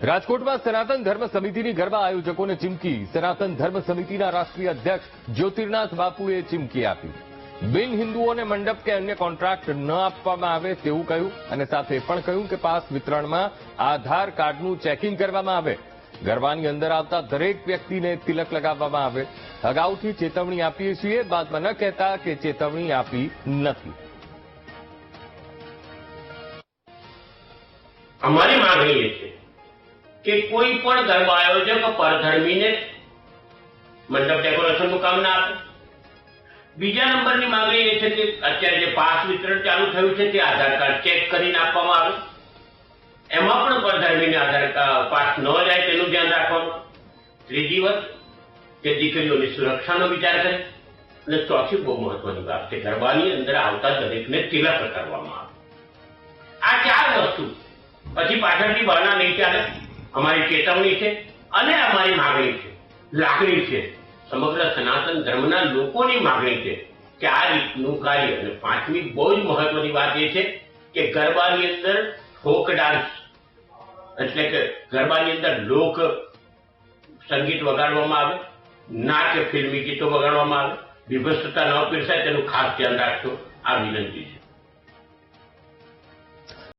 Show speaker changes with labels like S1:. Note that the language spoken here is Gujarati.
S1: રાજકોટમાં સનાતન ધર્મ સમિતિની ગરબા આયોજકોને ચીમકી. સનાતન ધર્મ સમિતિના રાષ્ટ્રીય અધ્યક્ષ જ્યોતિર્નાથ બાપુએ ચીમકી આપી. બિન હિન્દુઓને મંડપ કે અન્ય કોન્ટ્રાક્ટ ન આપવામાં આવે તેવું કહ્યું અને સાથે પણ કહ્યું કે પાસ વિતરણમાં આધાર કાર્ડનું ચેકિંગ કરવામાં આવે. ગરબાની અંદર આવતા દરેક વ્યક્તિને તિલક લગાવવામાં આવે. અગાઉથી ચેતવણી આપીએ છીએ, બાદમાં ન કહેતા કે ચેતવણી આપી નથી.
S2: અમારી માંગણી એ છે કે કોઈ પણ ગરબા આયોજક પરધર્મીને મંડપ ડેકોરેશનનું કામ ના આપે. બીજા નંબરની માંગણી એ છે કે અત્યારે જે પાસ વિતરણ ચાલુ થયું છે તે આધાર કાર્ડ ચેક કરીને આપવામાં આવે. એમાં પણ પરધર્મીને આધાર કાર્ડ પાસ ન જાય તેનું ધ્યાન રાખવાનું. ત્રીજી વાત કે દીકરીઓની સુરક્ષાનો વિચાર કરે. અને ચોથી બહુ મહત્વની વાત છે, ગરબાની અંદર આવતા દરેકને તિલક કરવામાં આવે. આ ચાર વસ્તુ પછી પાછળની બહાના નહીં ચાલે. અમારી ચેતવણી છે અને અમારી માંગણી છે, લાગણી છે. સમગ્ર સનાતન ધર્મના લોકોની માંગણી છે કે આ રીતનું કાર્ય. અને પાંચમી બહુ જ મહત્વની વાત એ છે કે ગરબાની અંદર ફોક ડાન્સ એટલે કે ગરબાની અંદર લોક સંગીત વગાડવામાં આવે, નાટ્ય ફિલ્મી ગીતો વગાડવામાં આવે. વિભત્સતા ન પીરસાય તેનું ખાસ ધ્યાન રાખજો. આ વિનંતી છે.